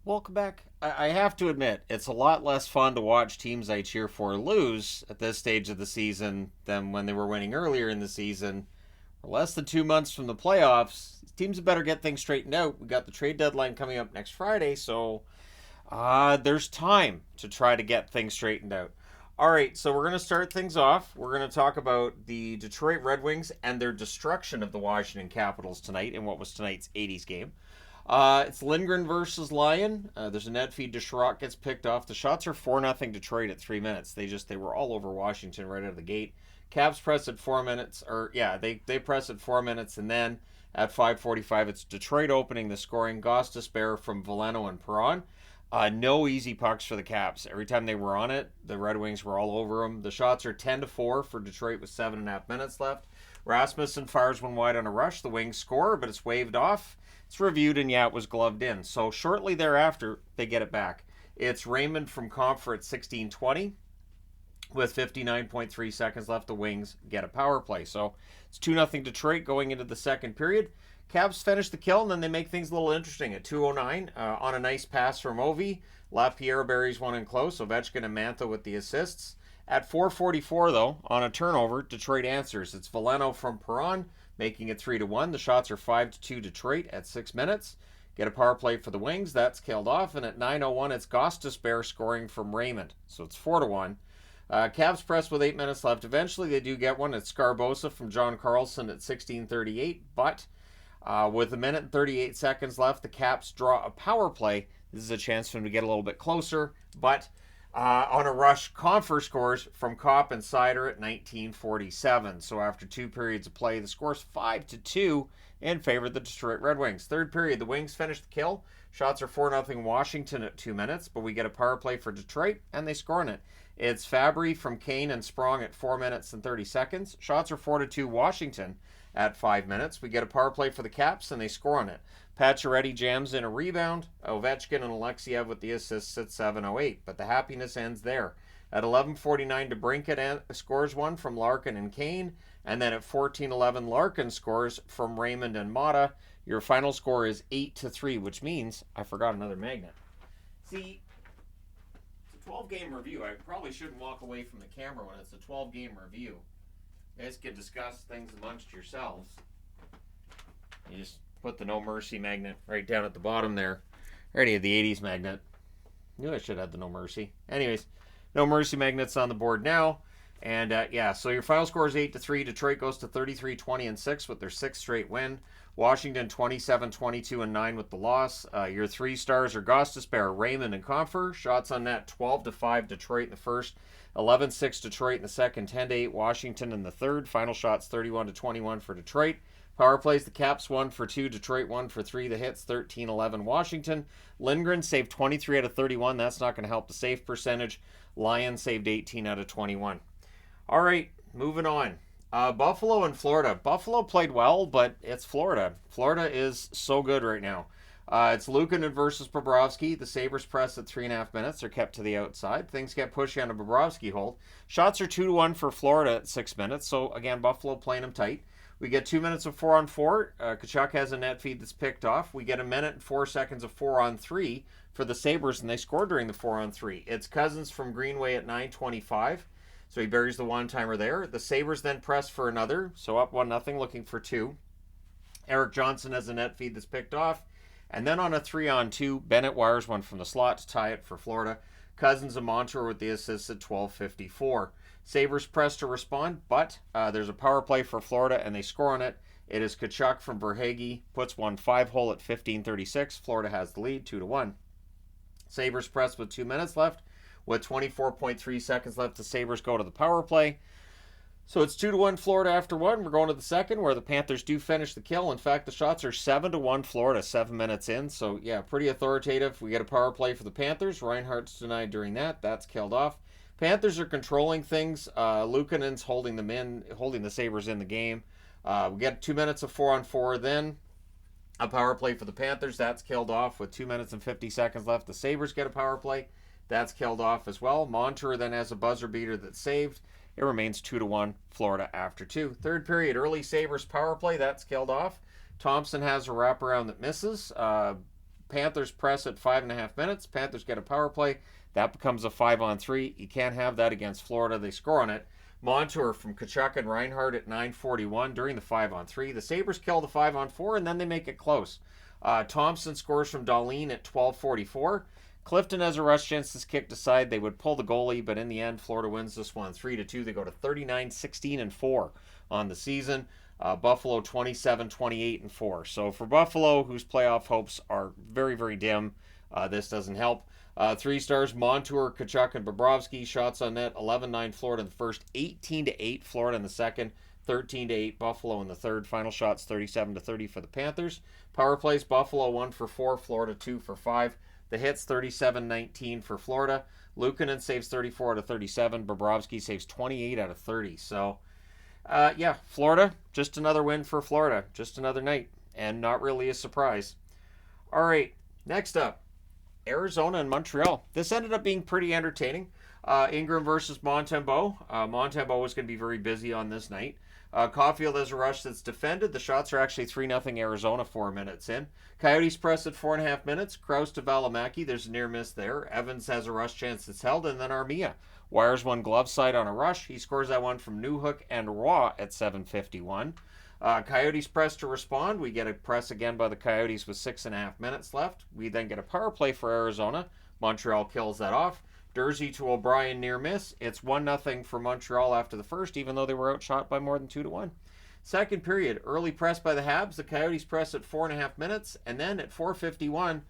Welcome back. I have to admit, it's a lot less fun to watch teams I cheer for lose at this stage of the season than when they were winning earlier in the season. We're less than 2 months from the playoffs. Teams had better get things straightened out. We got the trade deadline coming up next Friday, so there's time to try to get things straightened out. All right, so we're going to start things off. We're going to talk about the Detroit Red Wings and their destruction of the Washington Capitals tonight in what was tonight's 80s game. It's Lindgren versus Lyon. There's a net feed to Sherrock gets picked off. The shots are 4-0 Detroit at 3 minutes. They were all over Washington right out of the gate. Caps press at 4 minutes, they press at 4 minutes, and then at 5:45 it's Detroit opening the scoring. Goss despair from Veleno and Perron. No easy pucks for the Caps. Every time they were on it, the Red Wings were all over them. The shots are 10-4 for Detroit with 7.5 minutes left. Rasmussen fires one wide on a rush. The Wings score, but it's waved off. It's reviewed, and it was gloved in. So shortly thereafter, they get it back. It's Raymond from Comfort at 16:20 with 59.3 seconds left. The Wings get a power play. So it's 2-0 Detroit going into the second period. Caps finish the kill, and then they make things a little interesting at 2:09 on a nice pass from Ovi. LaPierre buries one in close. Ovechkin and Mantha with the assists. At 4:44, though, on a turnover, Detroit answers. It's Veleno from Perron, making it 3-1. The shots are 5-2 Detroit at 6 minutes. Get a power play for the Wings. That's killed off. And at 9:01, it's Goss despair scoring from Raymond. So it's 4-1. Caps press with 8 minutes left. Eventually, they do get one. It's Scarbosa from John Carlson at 16:38. But with a minute and 38 seconds left, the Caps draw a power play. This is a chance for them to get a little bit closer. But on a rush, Confer scores from Kopp and Sider at 19:47. So after 2 periods of play, the score's 5-2 in favor of the Detroit Red Wings. Third period, the Wings finish the kill. Shots are 4-0 Washington at 2 minutes, but we get a power play for Detroit, and they score on it. It's Fabry from Kane and Sprong at 4 minutes and 30 seconds. Shots are 4-2 Washington at 5 minutes. We get a power play for the Caps, and they score on it. Pacioretty jams in a rebound. Ovechkin and Alexiev with the assists at 7:08, but the happiness ends there. At 11:49, DeBrincat scores one from Larkin and Kane, and then at 14:11, Larkin scores from Raymond and Mata. Your final score is 8-3, which means I forgot another magnet. See, it's a 12-game review. I probably shouldn't walk away from the camera when it's a 12-game review. You guys can discuss things amongst yourselves. You just put the No Mercy magnet right down at the bottom there. I already had the 80s magnet. Knew I should have the No Mercy. Anyways, No Mercy magnets on the board now. And so your final score is 8-3. Detroit goes to 33-20-6 with their 6th straight win. Washington 27-22-9 with the loss. Your 3 stars are Goss despair, Raymond, and Comfer. Shots on net 12-5 Detroit in the first, 11-6 Detroit in the second, 10-8 Washington in the third. Final shots 31-21 for Detroit. Power plays, the Caps 1 for 2, Detroit 1 for 3. The hits 13-11 Washington. Lindgren saved 23 out of 31. That's not going to help the save percentage. Lyon saved 18 out of 21. All right, moving on. Buffalo and Florida. Buffalo played well, but it's Florida. Florida is so good right now. It's Luukkonen versus Bobrovsky. The Sabres press at 3.5 minutes. They're kept to the outside. Things get pushy on a Bobrovsky hold. Shots are 2-1 for Florida at 6 minutes. So, again, Buffalo playing them tight. We get 2 minutes of 4-on-4. Tkachuk has a net feed that's picked off. We get a minute and 4 seconds of 4-on-3 for the Sabres, and they score during the 4-on-3. It's Cousins from Greenway at 9:25. So he buries the one-timer there. The Sabres then press for another. So up 1-0, looking for 2. Eric Johnson has a net feed that's picked off. And then on a 3-on-2, Bennett wires one from the slot to tie it for Florida. Cousins and Montour with the assists at 12:54. Sabres press to respond, but there's a power play for Florida, and they score on it. It is Tkachuk from Verhaeghe, puts 1-5 hole at 15:36. Florida has the lead, 2-1. Sabres press with 2 minutes left. With 24.3 seconds left, the Sabres go to the power play. So it's 2-1 Florida after 1. We're going to the second, where the Panthers do finish the kill. In fact, the shots are 7-1 Florida, 7 minutes in. So, yeah, pretty authoritative. We get a power play for the Panthers. Reinhardt's denied during that. That's killed off. Panthers are controlling things. Luukkonen's holding the Sabres in the game. We get 2 minutes of 4-on-4. Then a power play for the Panthers. That's killed off with 2 minutes and 50 seconds left. The Sabres get a power play. That's killed off as well. Montour then has a buzzer beater that's saved. It remains 2-1 Florida after 2. Third period, early Sabres power play. That's killed off. Thompson has a wraparound that misses. Panthers press at 5.5 minutes. Panthers get a power play. That becomes a 5-on-3. You can't have that against Florida. They score on it. Montour from Tkachuk and Reinhardt at 9:41 during the 5-on-3. The Sabres kill the 5-on-4, and then they make it close. Thompson scores from Dahlin at 12:44. Clifton has a rush chance that's kicked aside. They would pull the goalie, but in the end, Florida wins this one 3-2. They go to 39-16-4 on the season. Buffalo 27-28-4. So for Buffalo, whose playoff hopes are very, very dim, this doesn't help. 3 stars, Montour, Tkachuk, and Bobrovsky. Shots on net, 11-9 Florida in the first, 18-8 Florida in the second, 13-8 Buffalo in the third. Final shots, 37-30 for the Panthers. Power plays, Buffalo 1 for 4, Florida 2 for 5. The hits, 37-19 for Florida. Luukkonen saves 34 out of 37. Bobrovsky saves 28 out of 30. So, yeah, Florida, just another win for Florida. Just another night, and not really a surprise. All right, next up, Arizona and Montreal. This ended up being pretty entertaining. Ingram versus Montembeault. Montembeault was going to be very busy on this night. Caulfield has a rush that's defended. The shots are actually 3-0 Arizona 4 minutes in. Coyotes press at 4.5 minutes. Krause to Valimaki. There's a near miss there. Evans has a rush chance that's held. And then Armia wires one glove side on a rush. He scores that one from Newhook and Roy at 7:51. Coyotes press to respond. We get a press again by the Coyotes with 6.5 minutes left. We then get a power play for Arizona. Montreal kills that off. Dursey to O'Brien near miss. It's 1-0 for Montreal after the first, even though they were outshot by more than 2-1. Second period, early press by the Habs. The Coyotes press at 4.5 minutes, and then at 4:51,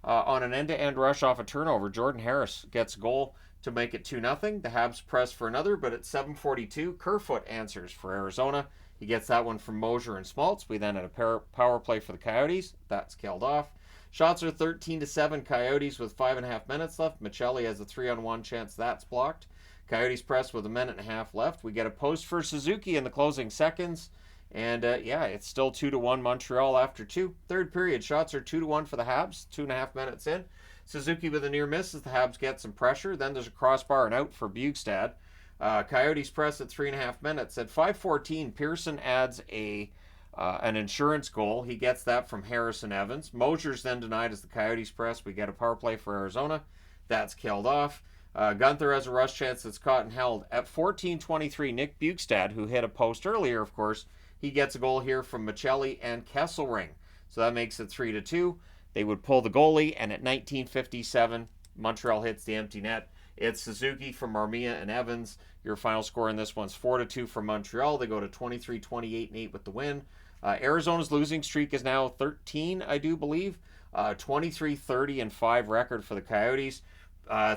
on an end-to-end rush off a turnover, Jordan Harris gets a goal to make it 2-0. The Habs press for another, but at 7:42, Kerfoot answers for Arizona. He gets that one from Mosier and Schmaltz. We then had a power play for the Coyotes. That's killed off. Shots are 13-7 Coyotes with 5.5 minutes left. Michelli has a 3-on-1 chance that's blocked. Coyotes press with 1.5 minutes left. We get a post for Suzuki in the closing seconds. And yeah, it's still 2-1 Montreal after 2. Third period, shots are 2-1 for the Habs, 2.5 minutes in. Suzuki with a near miss as the Habs get some pressure. Then there's a crossbar and out for Bjugstad. Coyotes press at 3.5 minutes. At 5:14, Pearson adds an insurance goal. He gets that from Harrison Evans. Mosier's then denied as the Coyotes press. We get a power play for Arizona. That's killed off. Gunther has a rush chance that's caught and held. At 14:23, Nick Bjugstad, who hit a post earlier, of course, he gets a goal here from Michelli and Kesselring. So that makes it 3-2. They would pull the goalie, and at 19:57, Montreal hits the empty net. It's Suzuki from Armia and Evans. Your final score in this one's 4-2 for Montreal. They go to 23-28-8 with the win. Arizona's losing streak is now 13, I do believe. 23-30-5 record for the Coyotes.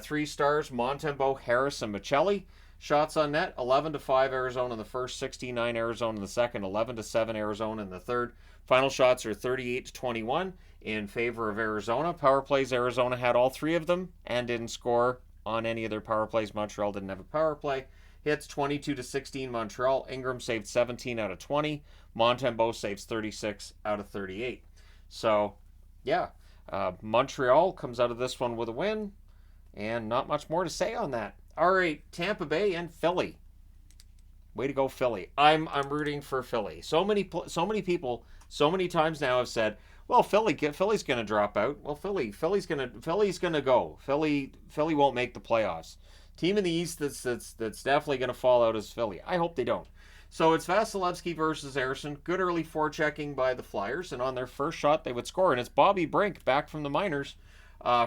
3 stars, Montembeault, Harris, and Michelli. Shots on net, 11-5 Arizona in the first, 69 Arizona in the second, 11-7 Arizona in the third. Final shots are 38-21 in favor of Arizona. Power plays, Arizona had all 3 of them and didn't score on any of their power plays. Montreal didn't have a power play. Hits 22-16 Montreal. Ingram saved 17 out of 20. Montembeault saves 36 out of 38. So, yeah, Montreal comes out of this one with a win, and not much more to say on that. All right, Tampa Bay and Philly. Way to go, Philly. I'm rooting for Philly. So many people, so many times now have said, well, Philly's going to drop out. Well, Philly's going to go. Philly won't make the playoffs. Team in the East that's definitely going to fall out is Philly. I hope they don't. So it's Vasilevsky versus Harrison. Good early forechecking by the Flyers, and on their first shot they would score. And it's Bobby Brink back from the minors.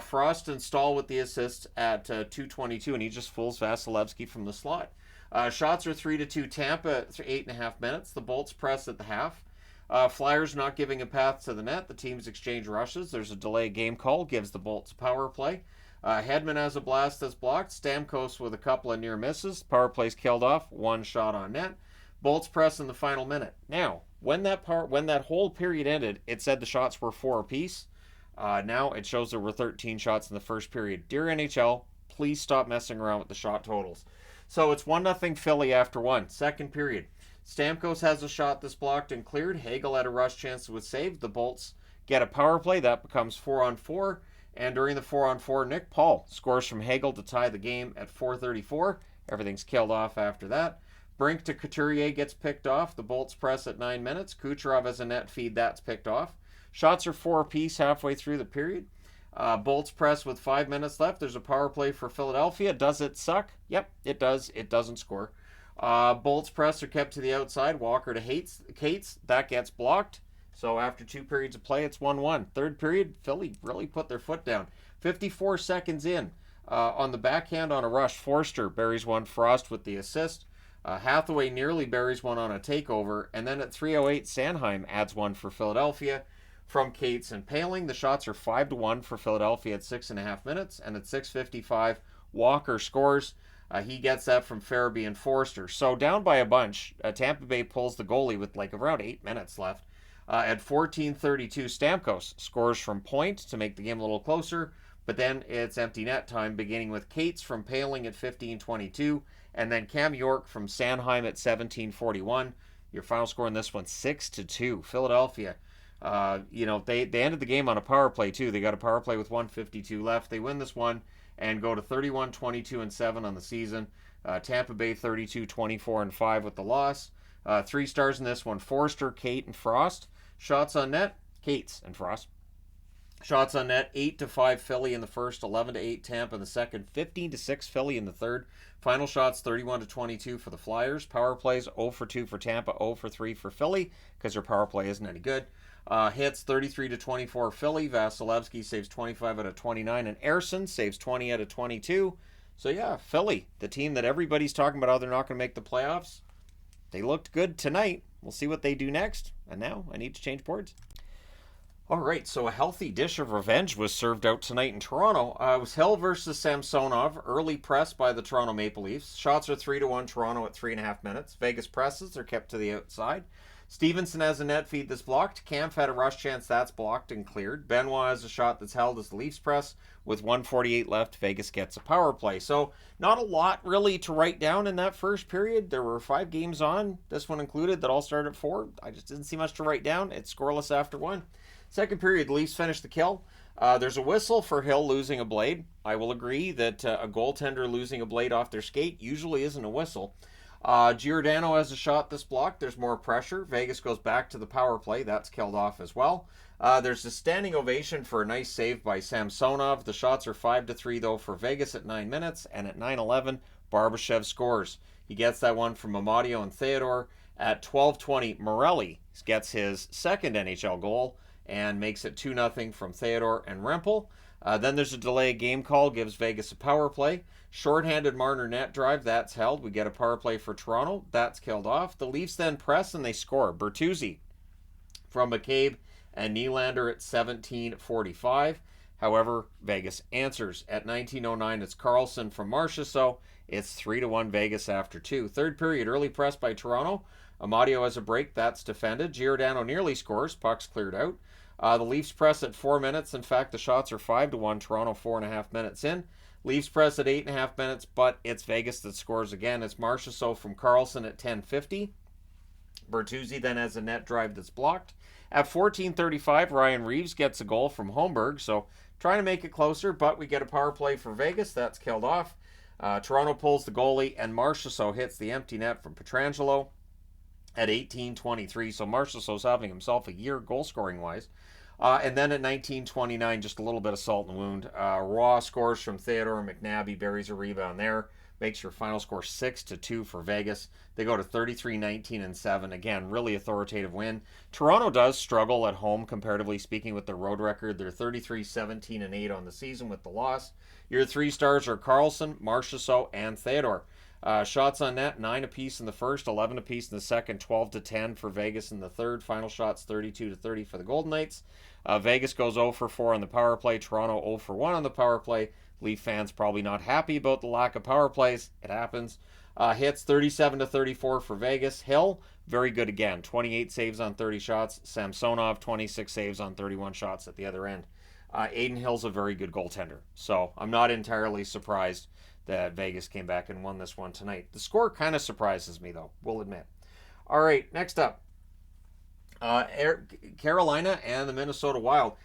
Frost and Stahl with the assists at 2:22, and he just fools Vasilevsky from the slot. Shots are 3-2 Tampa at 8.5 minutes. The Bolts press at the half. Flyers not giving a path to the net. The teams exchange rushes. There's a delay game call. Gives the Bolts power play. Hedman has a blast that's blocked. Stamkos with a couple of near misses. Power play's killed off. 1 shot on net. Bolts press in the final minute. Now, when that whole period ended, it said the shots were 4 apiece. Now it shows there were 13 shots in the first period. Dear NHL, please stop messing around with the shot totals. So it's 1-0 Philly after 1. Second period. Stamkos has a shot that's blocked and cleared. Hagel had a rush chance that was saved. The Bolts get a power play. That becomes 4-on-4. And during the 4-on-4, Nick Paul scores from Hagel to tie the game at 4:34. Everything's killed off after that. Brink to Couturier gets picked off. The Bolts press at 9 minutes. Kucherov has a net feed. That's picked off. Shots are 4 apiece halfway through the period. Bolts press with 5 minutes left. There's a power play for Philadelphia. Does it suck? Yep, it does. It doesn't score. Bolts press are kept to the outside. Walker to Cates. That gets blocked. So after 2 periods of play, it's 1-1. Third period, Philly really put their foot down. 54 seconds in. On the backhand on a rush, Forster buries one. Frost with the assist. Hathaway nearly buries one on a takeover. And then at 3:08, Sanheim adds one for Philadelphia from Cates and Paling. The shots are 5-1 for Philadelphia at 6.5 minutes. And at 6:55, Walker scores. He gets that from Farabee and Forster. So down by a bunch, Tampa Bay pulls the goalie with like around 8 minutes left. At 14:32, Stamkos scores from point to make the game a little closer. But then it's empty net time, beginning with Cates from Paling at 15:22, and then Cam York from Sanheim at 17:41. Your final score in this one, 6-2. Philadelphia. They ended the game on a power play too. They got a power play with 1:52 left. They win this one and go to 31-22-7 on the season. Tampa Bay 32-24-5 with the loss. 3 stars in this one: Forster, Cate, and Frost. Shots on net: Cates and Frost. Shots on net: 8-5 Philly in the first, 11-8 Tampa in the second, 15-6 Philly in the third. Final shots: 31-22 for the Flyers. Power plays: 0 for 2 for Tampa, 0 for 3 for Philly because their power play isn't any good. Hits: 33-24 Philly. Vasilevsky saves 25 out of 29, and Ersson saves 20 out of 22. So yeah, Philly, the team that everybody's talking about how they're not going to make the playoffs, they looked good tonight. We'll see what they do next. And now I need to change boards. All right, so a healthy dish of revenge was served out tonight in Toronto. It was Hill versus Samsonov, early press by the Toronto Maple Leafs. Shots are 3-1 Toronto at 3.5 minutes. Vegas presses are kept to the outside. Stevenson has a net feed that's blocked. Kampf had a rush chance that's blocked and cleared. Benoit has a shot that's held as the Leafs press. With 1:48 left, Vegas gets a power play. So not a lot really to write down in that first period. There were 5 games on, this one included, that all started at 4. I just didn't see much to write down. It's scoreless after 1. Second period, the Leafs finish the kill. There's a whistle for Hill losing a blade. I will agree that a goaltender losing a blade off their skate usually isn't a whistle. Giordano has a shot that's blocked. There's more pressure. Vegas goes back to the power play. That's killed off as well. There's a standing ovation for a nice save by Samsonov. The shots are 5-3 though for Vegas at 9 minutes. And at 9:11, Barbashev scores. He gets that one from Amadio and Theodore. At 12:20, Morelli gets his second NHL goal and makes it 2-0 from Theodore and Rempel. Then there's a delay game call, gives Vegas a power play. Shorthanded Marner net drive, that's held. We get a power play for Toronto. That's killed off. The Leafs then press and they score. Bertuzzi from McCabe and Nylander at 17:45. However, Vegas answers. At 19:09, it's Carlson from Marchessault. It's 3-1 Vegas after 2. Third period, early press by Toronto. Amadio has a break, that's defended. Giordano nearly scores, puck's cleared out. The Leafs press at 4 minutes. In fact, the shots are 5-1. Toronto 4.5 minutes in. Leafs press at 8.5 minutes, but it's Vegas that scores again. It's Marchessault from Carlson at 10:50. Bertuzzi then has a net drive that's blocked. At 14:35, Ryan Reeves gets a goal from Holmberg, so trying to make it closer, but we get a power play for Vegas. That's killed off. Toronto pulls the goalie, and Marchessault hits the empty net from Pietrangelo at 18:23. So Marchessault's having himself a year goal-scoring-wise. And then at 19:29, just a little bit of salt in the wound. Raw scores from Theodore. McNabb buries a rebound there. Makes your final score 6-2 for Vegas. They go to 33-19-7. Again, really authoritative win. Toronto does struggle at home, comparatively speaking, with their road record. They're 33-17-8 on the season with the loss. Your 3 stars are Carlson, Marchessault, and Theodore. Shots on net, 9 apiece in the first, 11 apiece in the second, 12-10 for Vegas in the third. Final shots, 32-30 for the Golden Knights. Vegas goes 0 for 4 on the power play. Toronto 0 for 1 on the power play. Leaf fans probably not happy about the lack of power plays. It happens. Hits 37-34 for Vegas. Hill, very good again. 28 saves on 30 shots. Samsonov, 26 saves on 31 shots at the other end. Aiden Hill's a very good goaltender. So I'm not entirely surprised that Vegas came back and won this one tonight. The score kind of surprises me, though, we'll admit. All right, next up. Carolina and the Minnesota Wild.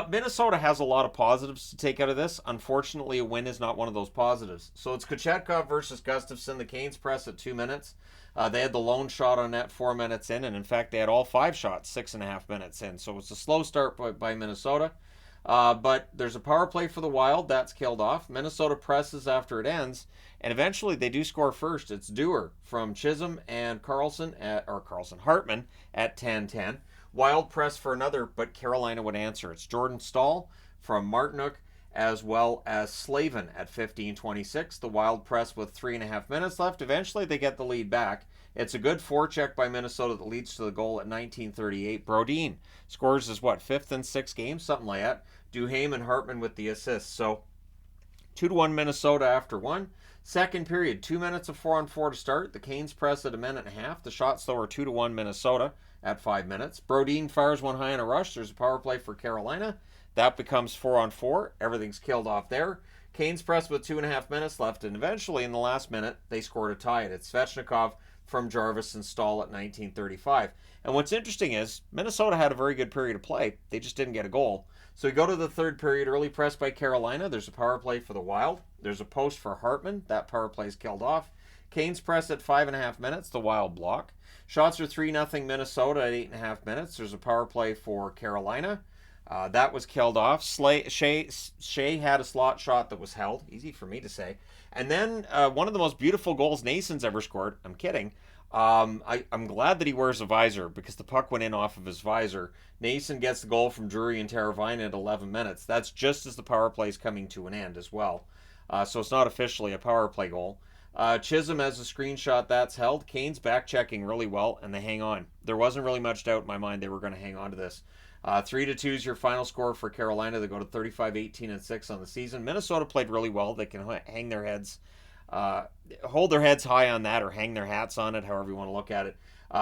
Minnesota has a lot of positives to take out of this. Unfortunately, a win is not one of those positives. So it's Kochetkov versus Gustafsson. The Canes press at 2 minutes. They had the lone shot on net 4 minutes in, and in fact, they had all 5 shots 6.5 minutes in. So it's a slow start by Minnesota. But there's a power play for the Wild. That's killed off. Minnesota presses after it ends, and eventually they do score first. It's Dewar from Chisholm and Hartman at 10-10. Wild press for another, but Carolina would answer. It's Jordan Stahl from Martinook as well as Slavin at 15-26. The Wild press with 3.5 minutes left. Eventually they get the lead back. It's a good forecheck by Minnesota that leads to the goal at 19:38. Brodin scores his, fifth in 6 games? Something like that. Duhaime and Hartman with the assists. So 2-1 Minnesota after 1. Second period, 2 minutes of 4-on-4 to start. The Canes press at 1.5. The shots, though, are 2-1 Minnesota at 5 minutes. Brodin fires one high in a rush. There's a power play for Carolina. That becomes 4-on-4. Everything's killed off there. Canes press with 2.5 minutes left, and eventually in the last minute, they scored a tie. It's Svechnikov from Jarvis and Stahl at 19:35. And what's interesting is Minnesota had a very good period of play. They just didn't get a goal. So we go to the third period, early press by Carolina. There's a power play for the Wild. There's a post for Hartman. That power play is killed off. Canes press at 5.5 minutes. The Wild block. Shots are 3-0 Minnesota at 8.5 minutes. There's a power play for Carolina. That was killed off. Shea had a slot shot that was held. Easy for me to say. And then one of the most beautiful goals Nason's ever scored. I'm kidding. I'm glad that he wears a visor because the puck went in off of his visor. Nason gets the goal from Drury and Teravainen at 11 minutes. That's just as the power play is coming to an end as well. So it's not officially a power play goal. Chisholm has a screenshot that's held. Canes back checking really well, and they hang on. There wasn't really much doubt in my mind they were going to hang on to this. 3-2 is your final score for Carolina. They go to 35-18-6 on the season. Minnesota played really well. They can hang their heads, hold their heads high on that, or hang their hats on it, however you want to look at it.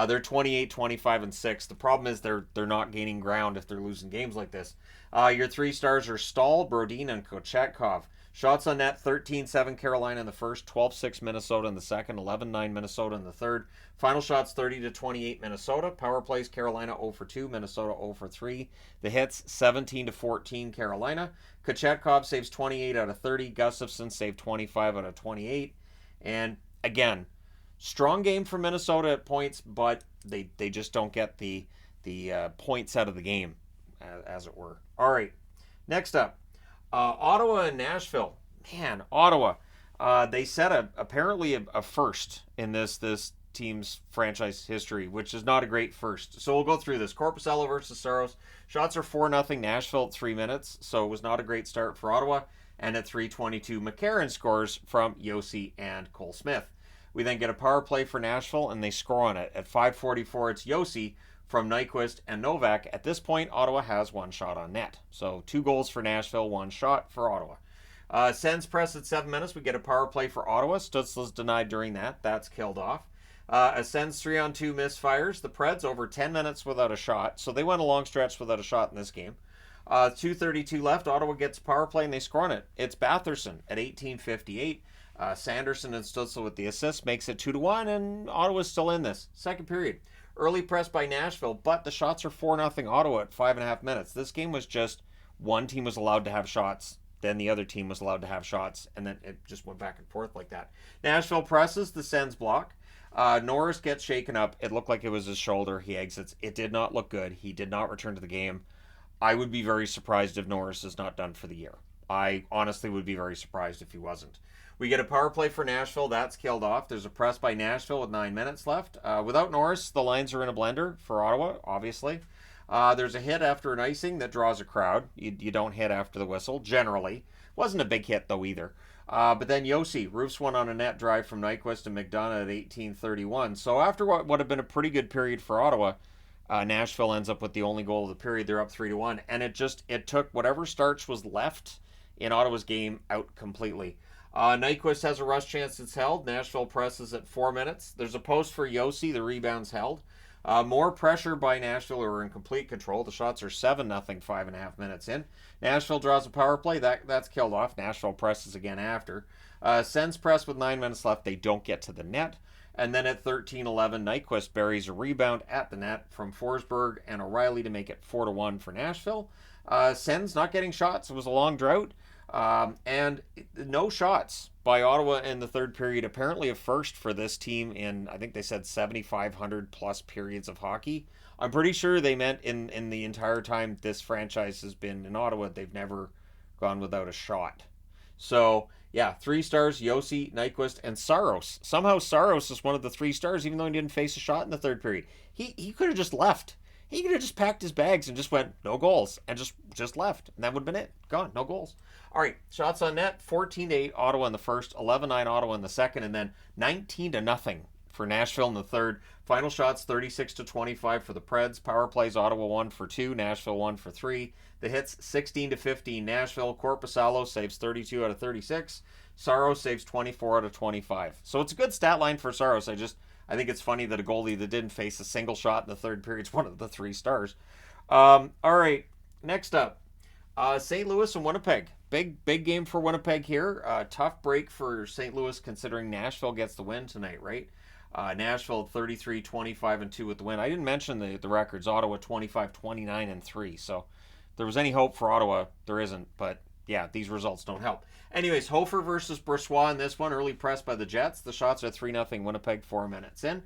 They're 28-25-6. The problem is they're not gaining ground if they're losing games like this. Your 3 stars are Stahl, Brodin, and Kochetkov. Shots on net, 13-7 Carolina in the first, 12-6 Minnesota in the second, 11-9 Minnesota in the third. Final shots, 30-28 Minnesota. Power plays, Carolina 0-2, Minnesota 0-3. The hits, 17-14 Carolina. Kochetkov saves 28 out of 30. Gustafsson saved 25 out of 28. And again, strong game for Minnesota at points, but they just don't get the points out of the game, as it were. All right, next up. Ottawa and Nashville. Man, Ottawa. They set apparently a first in this team's franchise history, which is not a great first. So we'll go through this. Korpisalo versus Saros. Shots are 4-0 Nashville at 3 minutes, so it was not a great start for Ottawa. And at 3:22, McCarron scores from Josi and Cole Smith. We then get a power play for Nashville, and they score on it. At 5:44, it's Josi from Nyquist and Novak. At this point, Ottawa has 1 shot on net. So 2 goals for Nashville, 1 shot for Ottawa. Sens press at 7 minutes. We get a power play for Ottawa. Stützle's denied during that. That's killed off. A Sens 3-on-2 misfires. The Preds over 10 minutes without a shot. So they went a long stretch without a shot in this game. 2:32 left. Ottawa gets a power play and they score on it. It's Batherson at 18:58. Sanderson and Stützle with the assist makes it 2-1, and Ottawa's still in this. Second period. Early press by Nashville, but the shots are 4-0 Ottawa at 5.5 minutes. This game was just one team was allowed to have shots, then the other team was allowed to have shots, and then it just went back and forth like that. Nashville presses, the Sens block. Norris gets shaken up. It looked like it was his shoulder. He exits. It did not look good. He did not return to the game. I would be very surprised if Norris is not done for the year. I honestly would be very surprised if he wasn't. We get a power play for Nashville. That's killed off. There's a press by Nashville with 9 minutes left. Without Norris, the lines are in a blender for Ottawa, obviously. There's a hit after an icing that draws a crowd. You don't hit after the whistle, generally. Wasn't a big hit, though, either. But then Josi roofs one on a net drive from Nyquist and McDonough at 18:31. So after what would have been a pretty good period for Ottawa, Nashville ends up with the only goal of the period. They're up 3-1. And it took whatever starch was left in Ottawa's game out completely. Nyquist has a rush chance that's held. Nashville presses at 4 minutes. There's a post for Josi. The rebound's held. More pressure by Nashville, who are in complete control. The shots are 7-0, 5.5 minutes in. Nashville draws a power play. That's killed off. Nashville presses again after. Sens press with 9 minutes left. They don't get to the net. And then at 13:11, Nyquist buries a rebound at the net from Forsberg and O'Reilly to make it 4-1 for Nashville. Sens not getting shots. It was a long drought. And no shots by Ottawa in the third period. Apparently a first for this team in, I think they said 7,500 plus periods of hockey. I'm pretty sure they meant in the entire time this franchise has been in Ottawa, they've never gone without a shot. So, yeah, 3 stars, Yossi, Nyquist, and Saros. Somehow Saros is one of the 3 stars, even though he didn't face a shot in the third period. He could have just left. He could have just packed his bags and just went, no goals, and just left. And that would have been it. Gone, no goals. All right, shots on net, 14-8 Ottawa in the first, 11-9 Ottawa in the second, and then 19-0 for Nashville in the third. Final shots, 36-25 for the Preds. Power plays, Ottawa 1 for 2, Nashville 1 for 3. The hits, 16-15 Nashville. Korpisalo saves 32 out of 36. Saros saves 24 out of 25. So it's a good stat line for Saros. I think it's funny that a goalie that didn't face a single shot in the third period is one of the 3 stars. All right, next up, St. Louis and Winnipeg. Big game for Winnipeg here. Tough break for St. Louis considering Nashville gets the win tonight, right? Nashville 33-25-2 with the win. I didn't mention the records. Ottawa 25-29-3. So if there was any hope for Ottawa, there isn't. But yeah, these results don't help. Anyways, Hofer versus Brossoit in this one. Early press by the Jets. The shots are 3-0 Winnipeg 4 minutes in.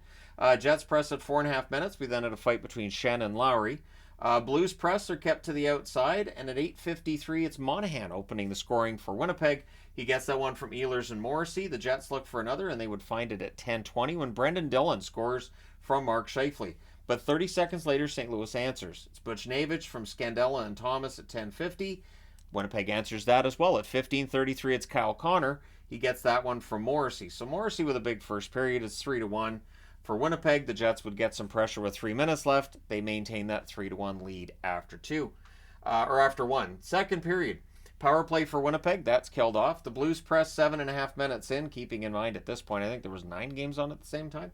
Jets press at 4.5 minutes. We then had a fight between Shannon and Lowry. Blues press are kept to the outside, and at 8:53, it's Monahan opening the scoring for Winnipeg. He gets that one from Ehlers and Morrissey. The Jets look for another, and they would find it at 10:20 when Brendan Dillon scores from Mark Scheifele. But 30 seconds later, St. Louis answers. It's Buchnevich from Scandella and Thomas at 10:50. Winnipeg answers that as well. At 15:33, it's Kyle Connor. He gets that one from Morrissey. So Morrissey with a big first period is 3-1. For Winnipeg, the Jets would get some pressure with 3 minutes left. They maintain that 3-1 lead after after 1. Second period, power play for Winnipeg. That's killed off. The Blues press 7.5 minutes in, keeping in mind at this point, I think there was 9 games on at the same time.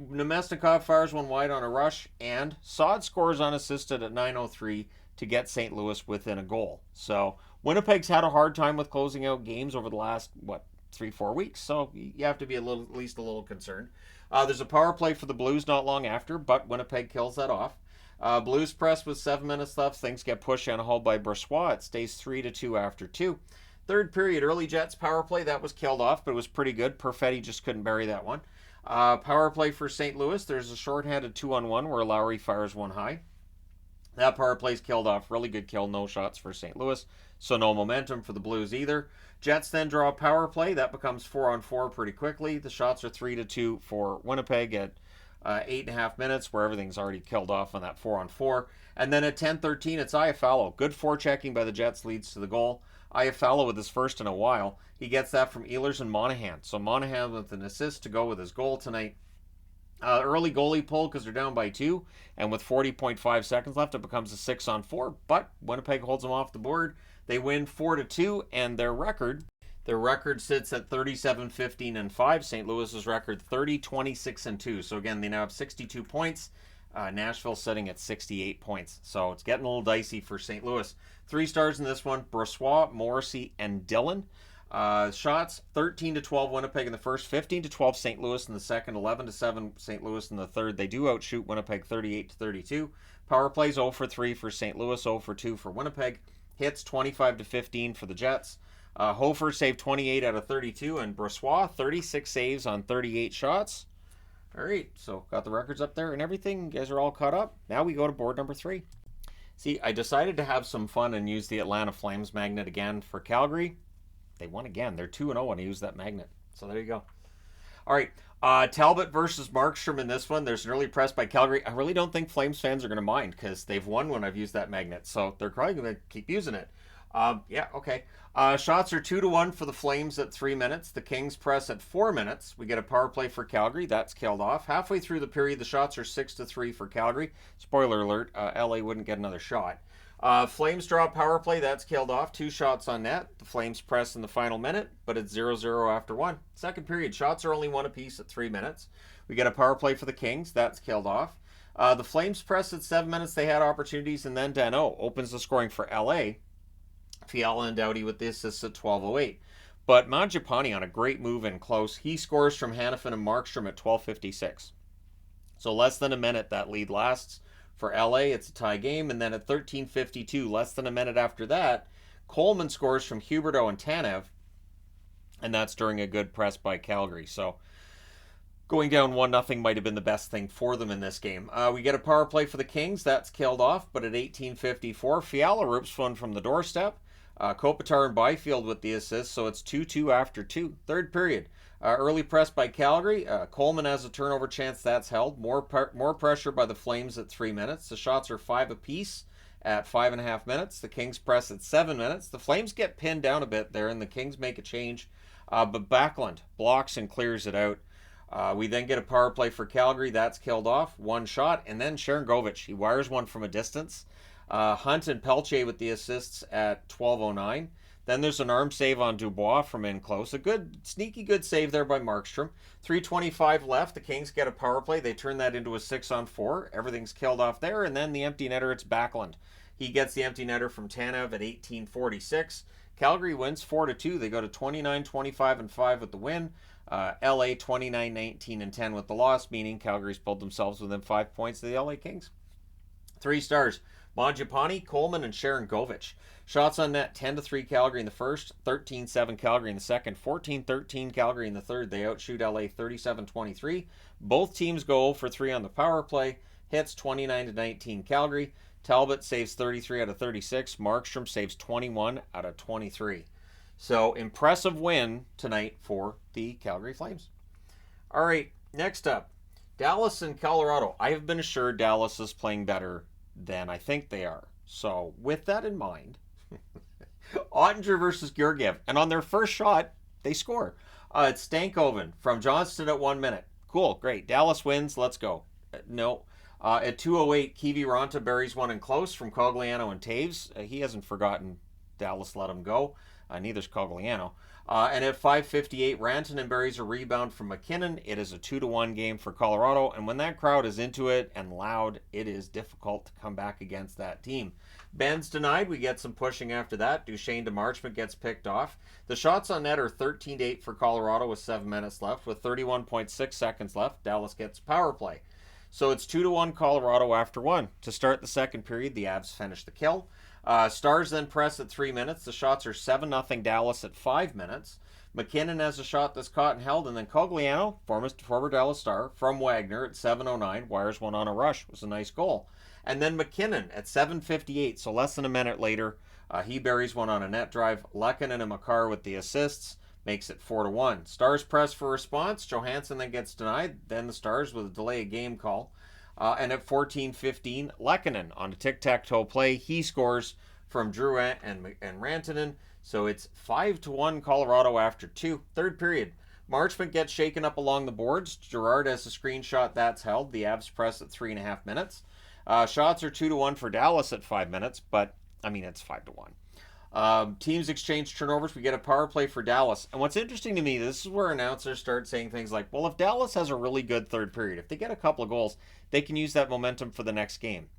Nemesnikov fires one wide on a rush, and Saad scores unassisted at 9:03 to get St. Louis within a goal. So Winnipeg's had a hard time with closing out games over the last, 3-4 weeks. So you have to be at least a little concerned. There's a power play for the Blues not long after, but Winnipeg kills that off. Blues press with 7 minutes left. Things get pushed and hauled by Brossoit. It stays 3-2 after 2. Third period, early Jets power play. That was killed off, but it was pretty good. Perfetti just couldn't bury that one. Power play for St. Louis. There's a shorthanded 2-on-1 where Lowry fires one high. That power play's killed off. Really good kill. No shots for St. Louis. So no momentum for the Blues either. Jets then draw a power play. That becomes 4-on-4 pretty quickly. The shots are 3-2 for Winnipeg at 8.5 minutes, where everything's already killed off on that 4-on-4. And then at 10:13, it's Iafallo. Good forechecking by the Jets leads to the goal. Iafallo with his first in a while. He gets that from Ehlers and Monahan. So Monahan with an assist to go with his goal tonight. Early goalie pull because they're down by 2, and with 40.5 seconds left, it becomes a 6-on-4. But Winnipeg holds them off the board. They win 4-2, and their record sits at 37-15-5. St. Louis's record 30-26-2. So again, they now have 62 points. Nashville sitting at 68 points. So it's getting a little dicey for St. Louis. 3 stars in this one: Brossoit, Morrissey, and Dillon. Shots 13-12 Winnipeg in the first, 15-12 St. Louis in the second, 11-7 St. Louis in the third. They do outshoot Winnipeg 38-32. Power plays 0-3 for St. Louis, 0-2 for Winnipeg. Hits 25-15 for the Jets. Hofer saved 28 out of 32, and Brossoit 36 saves on 38 shots. All right, so got the records up there and everything. You guys are all caught up. Now we go to board number 3. See, I decided to have some fun and use the Atlanta Flames magnet again for Calgary. They won again. They're 2-0 when I use that magnet. So there you go. All right. Talbot versus Markstrom in this one. There's an early press by Calgary. I really don't think Flames fans are going to mind because they've won when I've used that magnet. So they're probably going to keep using it. Yeah, okay. Shots are 2-1 for the Flames at 3 minutes. The Kings press at 4 minutes. We get a power play for Calgary. That's killed off. Halfway through the period, the shots are 6-3 for Calgary. Spoiler alert, LA wouldn't get another shot. Flames draw a power play. That's killed off. 2 shots on net. The Flames press in the final minute, but it's 0-0 after 1. Second period, shots are only 1 apiece at 3 minutes. We get a power play for the Kings. That's killed off. The Flames press at 7 minutes. They had opportunities, and then Danault opens the scoring for LA. Fiala and Doughty with the assists at 12:08. But Mangiapane on a great move in close. He scores from Hanifin and Markstrom at 12:56. So less than a minute that lead lasts For LA, it's a tie game. And then at 13:52, less than a minute after that, Coleman scores from Huberdeau and Tanev. And that's during a good press by Calgary. So going down 1-0 might have been the best thing for them in this game. We get a power play for the Kings. That's killed off. But at 18:54, Fiala rips one from the doorstep. Kopitar and Byfield with the assist. So it's 2-2 after 2. Third period. Early press by Calgary. Coleman has a turnover chance. That's held. More pressure by the Flames at 3 minutes. The shots are 5 apiece at 5.5 minutes. The Kings press at 7 minutes. The Flames get pinned down a bit there, and the Kings make a change. But Backlund blocks and clears it out. We then get a power play for Calgary. That's killed off. One shot. And then Sharangovich. He wires one from a distance. Hunt and Pelche with the assists at 12:09. Then there's an arm save on Dubois from in close. A good, sneaky good save there by Markstrom. 3:25 left. The Kings get a power play. They turn that into a 6-on-4. Everything's killed off there. And then the empty netter, it's Backlund. He gets the empty netter from Tanev at 18:46. Calgary wins 4-2. They go to 29-25-5 with the win. LA 29-19-10 with the loss, meaning Calgary's pulled themselves within 5 points of the LA Kings. 3 stars. Mangiapane, Coleman, and Sharangovich. Shots on net, 10-3 Calgary in the first, 13-7 Calgary in the second, 14-13 Calgary in the third. They outshoot LA 37-23. Both teams go 0 for 3 on the power play. Hits 29-19 Calgary. Talbot saves 33 out of 36. Markstrom saves 21 out of 23. So, impressive win tonight for the Calgary Flames. All right, next up, Dallas and Colorado. I have been assured Dallas is playing better than I think they are. So, with that in mind, Ottinger versus Georgiev. And on their first shot, they score. It's Stankoven from Johnston at 1 minute. Cool, great. Dallas wins. Let's go. No. At 2:08, Kiviranta buries one in close from Cogliano and Taves. He hasn't forgotten Dallas let him go. Neither's Cogliano. And at 5:58, Rantanen buries a rebound from McKinnon. It is a 2-1 game for Colorado. And when that crowd is into it and loud, it is difficult to come back against that team. Ben's denied. We get some pushing after that. Duchesne to Marchment gets picked off. The shots on net are 13-8 for Colorado with 7 minutes left. With 31.6 seconds left, Dallas gets power play. So it's 2-1 Colorado after 1. To start the second period, the Avs finish the kill. Stars then press at 3 minutes. The shots are 7-0 Dallas at 5 minutes. McKinnon has a shot that's caught and held, and then Cogliano, former Dallas Star, from Wagner at 7:09, wires one on a rush. It was a nice goal. And then McKinnon at 7:58, so less than a minute later, he buries one on a net drive. Lehkonen and Makar with the assists, makes it 4-1. Stars press for response. Johansson then gets denied. Then the Stars with a delay of game call. And at 14:15, Lehkonen on a tic-tac-toe play. He scores from Drouin and Rantanen. So it's 5-1 Colorado after 2. Third period. Marchment gets shaken up along the boards. Girard has a screenshot that's held. The Avs press at 3.5 minutes. Shots are 2-1 for Dallas at 5 minutes, but I mean, it's 5-1. Teams exchange turnovers. We get a power play for Dallas. And what's interesting to me, this is where announcers start saying things like, well, if Dallas has a really good third period, if they get a couple of goals, they can use that momentum for the next game.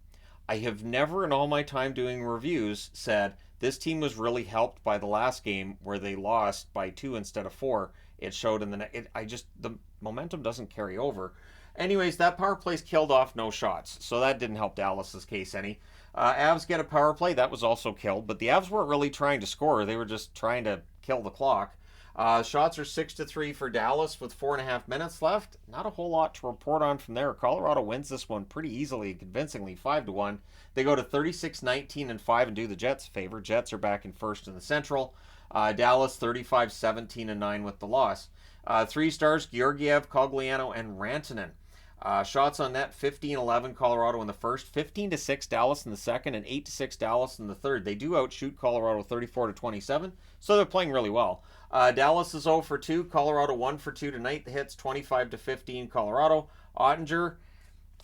I have never in all my time doing reviews said this team was really helped by the last game where they lost by 2 instead of 4. It showed in the the momentum doesn't carry over. Anyways, that power play's killed off, no shots. So that didn't help Dallas's case any. Avs get a power play. That was also killed. But the Avs weren't really trying to score. They were just trying to kill the clock. Shots are 6-3 for Dallas with 4.5 minutes left. Not a whole lot to report on from there. Colorado wins this one pretty easily and convincingly, 5-1. They go to 36-19-5 and do the Jets a favor. Jets are back in first in the Central. Dallas 35-17-9 with the loss. 3 stars, Georgiev, Cogliano, and Rantanen. Shots on net, 15-11 Colorado in the first, 15-6 Dallas in the second, and 8-6 Dallas in the third. They do outshoot Colorado 34-27, so they're playing really well. Dallas is 0 for 2, Colorado 1 for 2 tonight. The hits 25-15 Colorado. Ottinger,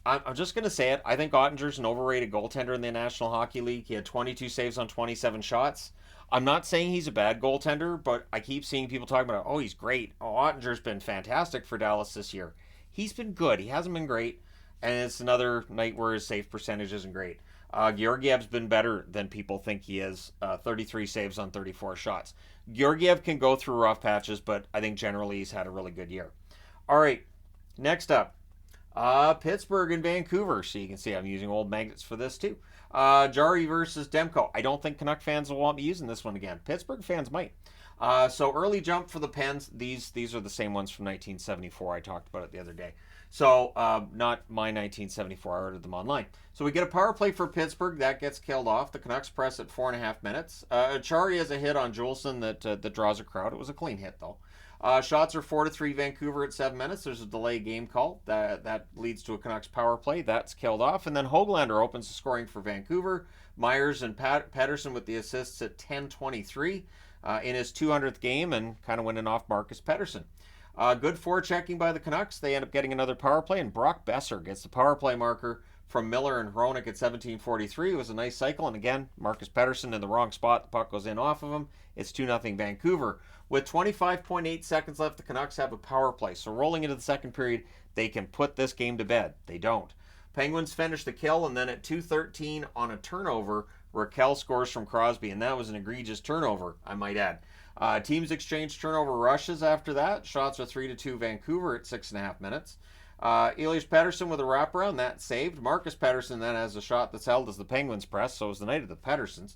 I'm just going to say it, I think Ottinger's an overrated goaltender in the National Hockey League. He had 22 saves on 27 shots. I'm not saying he's a bad goaltender, but I keep seeing people talking about, oh, he's great. Oh, Ottinger's been fantastic for Dallas this year. He's been good. He hasn't been great, and it's another night where his save percentage isn't great. Georgiev's been better than people think he is. 33 saves on 34 shots. Georgiev can go through rough patches, but I think generally he's had a really good year. All right, next up. Pittsburgh and Vancouver. So you can see I'm using old magnets for this too. Jari versus Demko. I don't think Canuck fans will want me using this one again. Pittsburgh fans might. So early jump for the Pens. These are the same ones from 1974 I talked about it the other day. So not my 1974. I ordered them online. So we get a power play for Pittsburgh. That gets killed off. The Canucks press at 4.5 minutes. Chari has a hit on Juleson that draws a crowd. It was a clean hit though. Shots are 4-3 Vancouver at 7 minutes. There's a delay game call. That leads to a Canucks power play. That's killed off. And then Höglander opens the scoring for Vancouver. Myers and Pettersson with the assists at 10:23 in his 200th game and kind of winning off Marcus Pettersson. Good forechecking by the Canucks. They end up getting another power play, and Brock Besser gets the power play marker from Miller and Hronek at 17:43. It was a nice cycle, and again, Marcus Pettersson in the wrong spot. The puck goes in off of him. It's 2-0 Vancouver. With 25.8 seconds left, the Canucks have a power play. So rolling into the second period, they can put this game to bed. They don't. Penguins finish the kill, and then at 2:13 on a turnover, Raquel scores from Crosby, and that was an egregious turnover, I might add. Teams exchange turnover rushes after that. Shots are 3-2 Vancouver at 6.5 minutes. Elias Pettersson with a wraparound, that saved. Marcus Pettersson then has a shot that's held as the Penguins press, so it was the night of the Petterssons.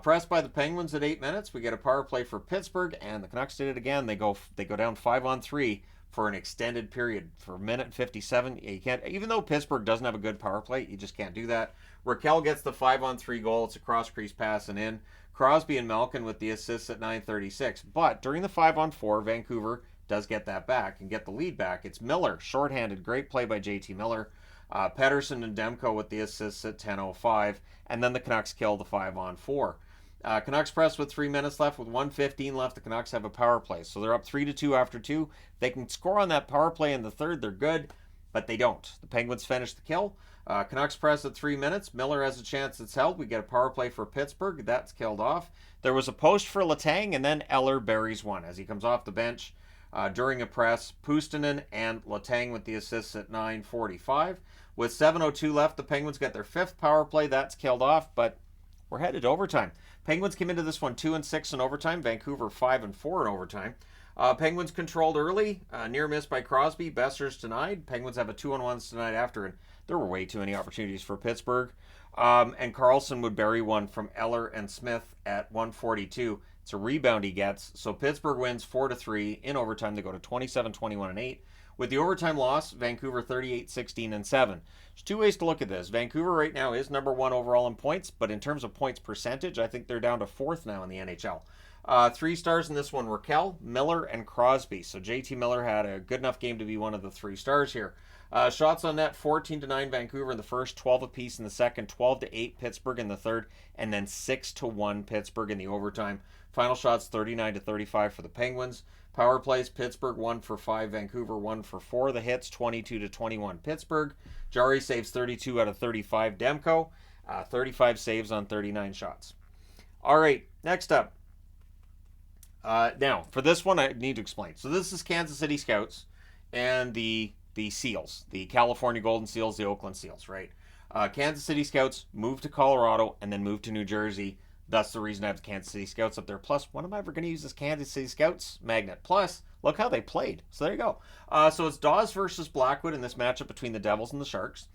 Pressed by the Penguins at 8 minutes, we get a power play for Pittsburgh, and the Canucks did it again. They go down 5-on-3 for an extended period for a minute 57. You can't, even though Pittsburgh doesn't have a good power play, you just can't do that. Raquel gets the 5-on-3 goal. It's a cross crease pass and in. Crosby and Malkin with the assists at 9:36. But during the 5-on-4, Vancouver does get that back and get the lead back. It's Miller, shorthanded, great play by JT Miller. Pettersson and Demko with the assists at 10:05, and then the Canucks kill the 5-on-4. Canucks press with 3 minutes left. With 1:15 left, the Canucks have a power play. So they're up 3-2 after 2. They can score on that power play in the third. They're good, but they don't. The Penguins finish the kill. Canucks press at 3 minutes. Miller has a chance it's held. We get a power play for Pittsburgh. That's killed off. There was a post for Letang, and then Eller buries one as he comes off the bench during a press. Puustinen and Letang with the assists at 9:45. With 7:02 left, the Penguins get their 5th power play. That's killed off, but we're headed to overtime. Penguins came into this one 2-6 in overtime. Vancouver 5-4 in overtime. Penguins controlled early. Near miss by Crosby. Besser's denied. Penguins have a 2-on-1 tonight after, and there were way too many opportunities for Pittsburgh. And Carlson would bury one from Eller and Smith at 1:42. It's a rebound he gets. So Pittsburgh wins 4-3 in overtime. They go to 27-21-8. With the overtime loss, Vancouver 38-16-7. There's two ways to look at this. Vancouver right now is number 1 overall in points, but in terms of points percentage, I think they're down to 4th now in the NHL. 3 stars in this one, Raquel, Miller, and Crosby. So JT Miller had a good enough game to be one of the 3 stars here. Shots on net, 14-9 Vancouver in the first, 12 apiece in the second, 12-8 Pittsburgh in the third, and then 6-1 Pittsburgh in the overtime. Final shots, 39-35 for the Penguins. Power plays, Pittsburgh 1 for 5, Vancouver 1 for 4. The hits, 22-21 Pittsburgh. Jari saves 32 out of 35 Demko. 35 saves on 39 shots. All right, next up. Now, for this one, I need to explain. So this is Kansas City Scouts and the Seals, the California Golden Seals, the Oakland Seals, right? Kansas City Scouts moved to Colorado and then moved to New Jersey. That's the reason I have the Kansas City Scouts up there. Plus, when am I ever going to use this Kansas City Scouts magnet? Plus, look how they played. So there you go. So it's Dawes versus Blackwood in this matchup between the Devils and the Sharks.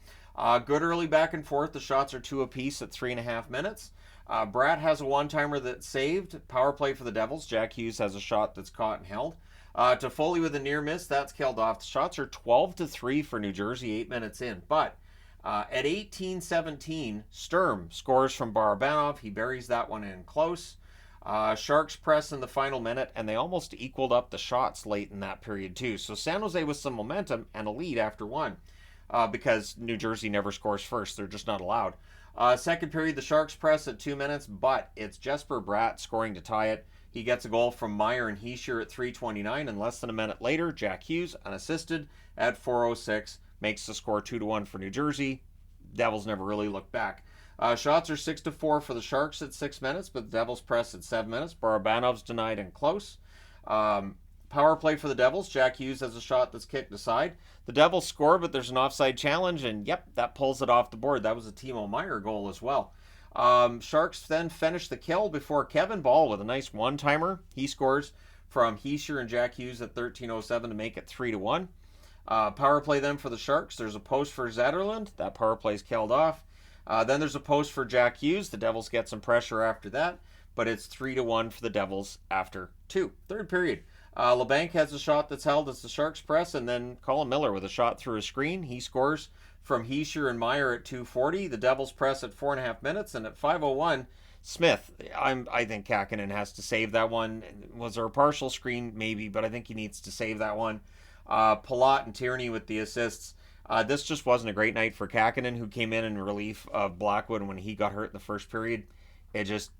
Good early back and forth. The shots are 2 apiece at 3.5 minutes. Bratt has a one-timer that's saved. Power play for the Devils. Jack Hughes has a shot that's caught and held. Toffoli with a near miss. That's killed off. The shots are 12-3 for New Jersey, 8 minutes in. But at 18-17, Sturm scores from Barabanov. He buries that one in close. Sharks press in the final minute, and they almost equaled up the shots late in that period too. So San Jose with some momentum and a lead after one because New Jersey never scores first. They're just not allowed. Second period, the Sharks press at 2 minutes, but it's Jesper Bratt scoring to tie it. He gets a goal from Meyer and Heischer at 3:29, and less than a minute later, Jack Hughes, unassisted, at 4:06, makes the score 2-1 for New Jersey. Devils never really looked back. Shots are 6-4 for the Sharks at 6 minutes, but the Devils press at 7 minutes. Barabanov's denied and close. Power play for the Devils. Jack Hughes has a shot that's kicked aside. The Devils score, but there's an offside challenge, and yep, that pulls it off the board. That was a Timo Meier goal as well. Sharks then finish the kill before Kevin Ball with a nice one-timer. He scores from Heischer and Jack Hughes at 13:07 to make it 3-1. Power play then for the Sharks. There's a post for Zetterlund. That power play's killed off. Then there's a post for Jack Hughes. The Devils get some pressure after that, but it's 3-1 for the Devils after 2. Third period. LeBanc has a shot that's held as the Sharks press, and then Colin Miller with a shot through a screen. He scores from Hischier and Meyer at 2:40. The Devils press at 4.5 minutes, and at 5:01, Smith. I think Kakkonen has to save that one. Was there a partial screen? Maybe, but I think he needs to save that one. Palat and Tierney with the assists. This just wasn't a great night for Kakkonen, who came in relief of Blackwood when he got hurt in the first period. It just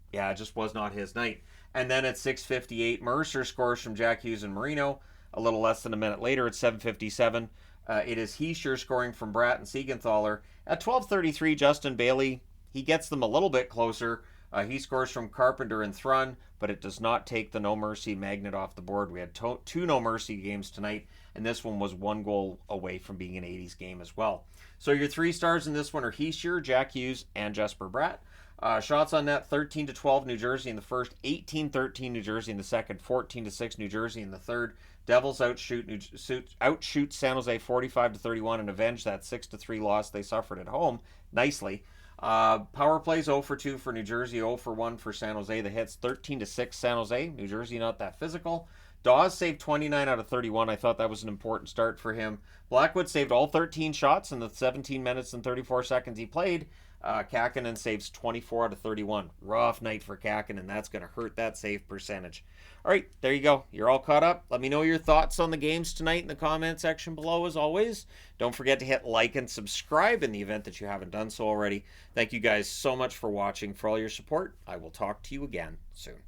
was not his night. And then at 6:58, Mercer scores from Jack Hughes and Marino. A little less than a minute later, at 7:57, it is Hischier scoring from Bratt and Siegenthaler. At 12:33, Justin Bailey, he gets them a little bit closer. He scores from Carpenter and Thrun, but it does not take the No Mercy magnet off the board. We had 2 No Mercy games tonight, and this one was 1 goal away from being an 80s game as well. So your 3 stars in this one are Hischier, Jack Hughes, and Jesper Bratt. Shots on net, 13-12 New Jersey in the first, 18-13 New Jersey in the second, 14-6 New Jersey in the third. Devils outshoot San Jose 45-31 and avenge that 6-3 loss they suffered at home nicely. Power plays 0 for 2 for New Jersey, 0 for 1 for San Jose. The hits 13-6 San Jose. New Jersey not that physical. Dawes saved 29 out of 31. I thought that was an important start for him. Blackwood saved all 13 shots in the 17 minutes and 34 seconds he played. Kakkonen saves 24 out of 31. Rough night for Kakkonen. That's going to hurt that save percentage. All right, there you go. You're all caught up. Let me know your thoughts on the games tonight in the comment section below, as always. Don't forget to hit like and subscribe in the event that you haven't done so already. Thank you guys so much for watching, for all your support. I will talk to you again soon.